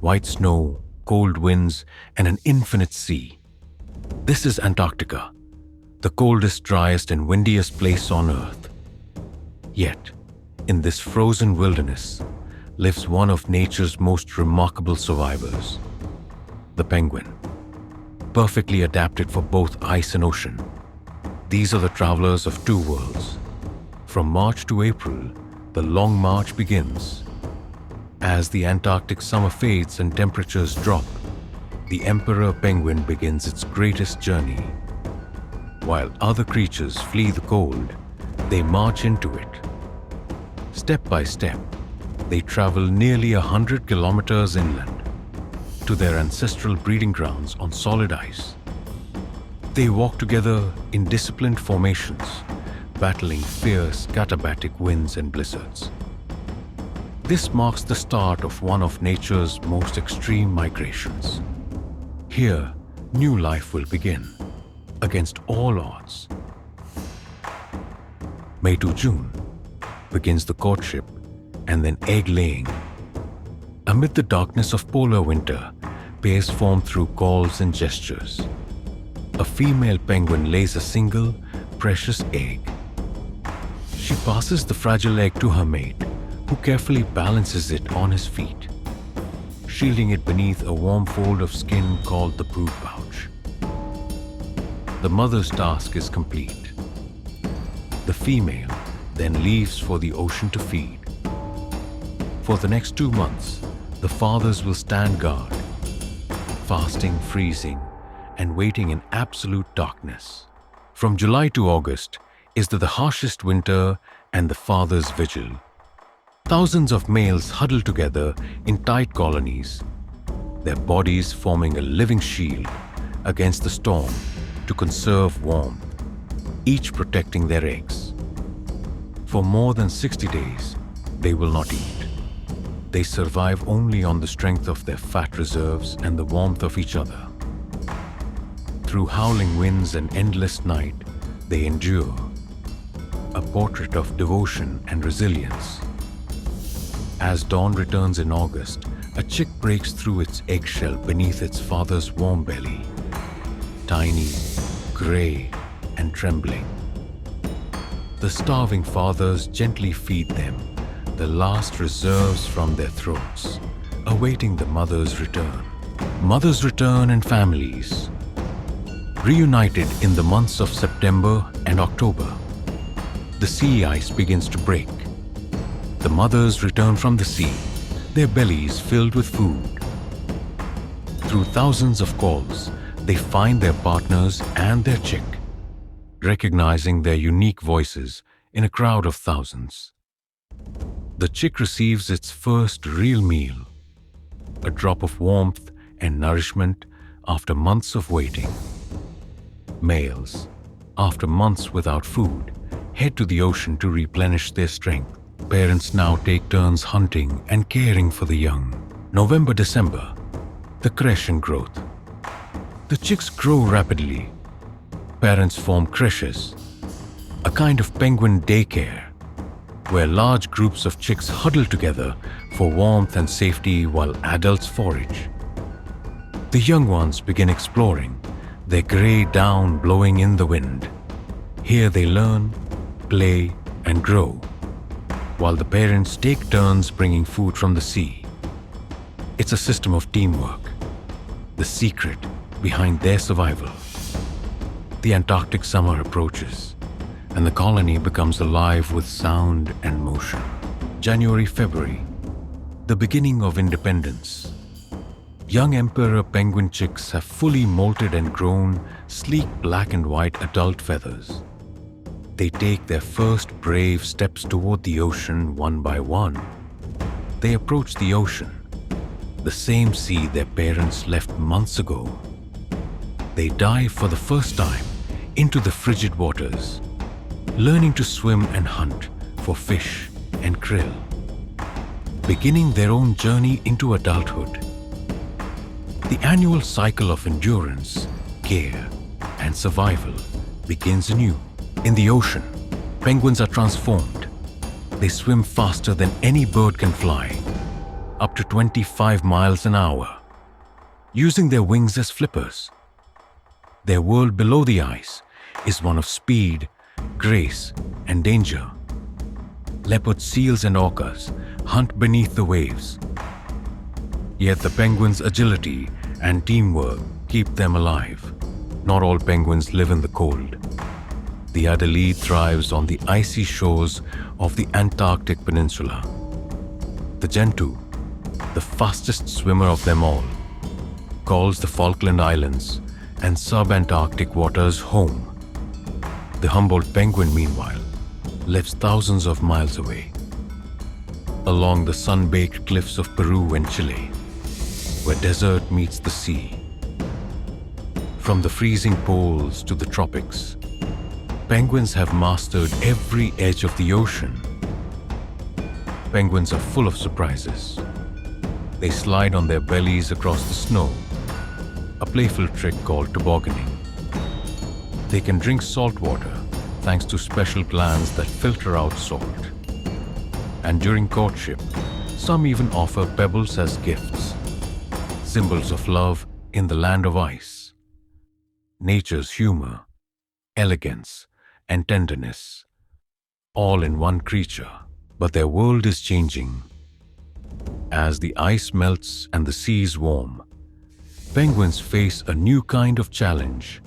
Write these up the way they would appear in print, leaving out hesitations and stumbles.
white snow, cold winds, and an infinite sea. This is Antarctica, the coldest, driest, and windiest place on Earth. Yet, in this frozen wilderness lives one of nature's most remarkable survivors, the penguin, perfectly adapted for both ice and ocean. These are the travelers of two worlds. From March to April, the long march begins. As the Antarctic summer fades and temperatures drop, the emperor penguin begins its greatest journey. While other creatures flee the cold, they march into it. Step by step, they travel nearly 100 kilometers inland to their ancestral breeding grounds on solid ice. They walk together in disciplined formations, battling fierce katabatic winds and blizzards. This marks the start of one of nature's most extreme migrations. Here, new life will begin, against all odds. May to June begins the courtship and then egg-laying. Amid the darkness of polar winter, pairs form through calls and gestures. A female penguin lays a single, precious egg. She passes the fragile egg to her mate, who carefully balances it on his feet, shielding it beneath a warm fold of skin called the brood pouch. The mother's task is complete. The female then leaves for the ocean to feed. For the next 2 months, the fathers will stand guard, fasting, freezing, and waiting in absolute darkness. From July to August is the harshest winter and the father's vigil. Thousands of males huddle together in tight colonies, their bodies forming a living shield against the storm to conserve warmth, each protecting their eggs. For more than 60 days, they will not eat. They survive only on the strength of their fat reserves and the warmth of each other. Through howling winds and endless night, they endure, a portrait of devotion and resilience. As dawn returns in August, a chick breaks through its eggshell beneath its father's warm belly, tiny, gray, and trembling. The starving fathers gently feed them the last reserves from their throats, awaiting the mother's return. Mothers return and families, reunited in the months of September and October. The sea ice begins to break. The mothers return from the sea, their bellies filled with food. Through thousands of calls, they find their partners and their chick, recognizing their unique voices in a crowd of thousands. The chick receives its first real meal, a drop of warmth and nourishment after months of waiting. Males, after months without food, head to the ocean to replenish their strength. Parents now take turns hunting and caring for the young. November-December, the creche and growth. The chicks grow rapidly. Parents form creches, a kind of penguin daycare, where large groups of chicks huddle together for warmth and safety while adults forage. The young ones begin exploring, their gray down blowing in the wind. Here they learn, play, and grow, while the parents take turns bringing food from the sea. It's a system of teamwork, the secret behind their survival. The Antarctic summer approaches, and the colony becomes alive with sound and motion. January-February, the beginning of independence. Young emperor penguin chicks have fully molted and grown sleek black and white adult feathers. They take their first brave steps toward the ocean one by one. They approach the ocean, the same sea their parents left months ago. They dive for the first time into the frigid waters, learning to swim and hunt for fish and krill, beginning their own journey into adulthood. The annual cycle of endurance, care, and survival begins anew. In the ocean, penguins are transformed. They swim faster than any bird can fly. up to 25 miles an hour, using their wings as flippers. Their world below the ice is one of speed, grace, and danger. Leopard seals and orcas hunt beneath the waves. Yet the penguins' agility and teamwork keep them alive. Not all penguins live in the cold. The Adelaide thrives on the icy shores of the Antarctic Peninsula. The Gentoo, the fastest swimmer of them all, calls the Falkland Islands and sub-Antarctic waters home. The Humboldt penguin, meanwhile, lives thousands of miles away, along the sun-baked cliffs of Peru and Chile, where desert meets the sea. From the freezing poles to the tropics, penguins have mastered every edge of the ocean. Penguins are full of surprises. They slide on their bellies across the snow, a playful trick called tobogganing. They can drink salt water thanks to special glands that filter out salt. And during courtship, some even offer pebbles as gifts, symbols of love in the land of ice. Nature's humor, elegance, and tenderness, all in one creature. But their world is changing. As the ice melts and the seas warm, penguins face a new kind of challenge.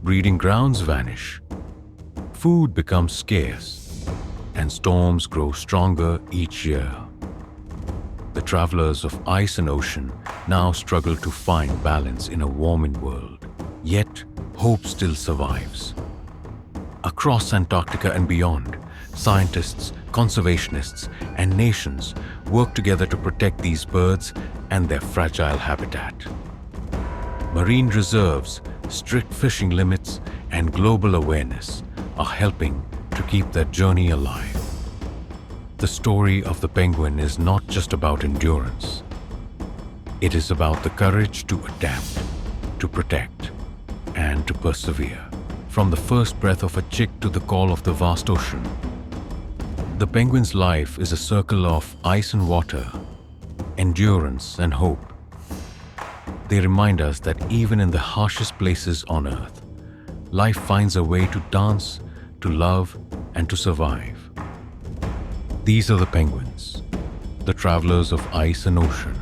Breeding grounds vanish, food becomes scarce, and storms grow stronger each year. The travelers of ice and ocean now struggle to find balance in a warming world. Yet, hope still survives. Across Antarctica and beyond, scientists, conservationists, and nations work together to protect these birds and their fragile habitat. Marine reserves, strict fishing limits, and global awareness are helping to keep that journey alive. The story of the penguin is not just about endurance. It is about the courage to adapt, to protect, and to persevere. From the first breath of a chick to the call of the vast ocean, the penguin's life is a circle of ice and water, endurance and hope. They remind us that even in the harshest places on Earth, life finds a way to dance, to love, and to survive. These are the penguins, the travelers of ice and ocean,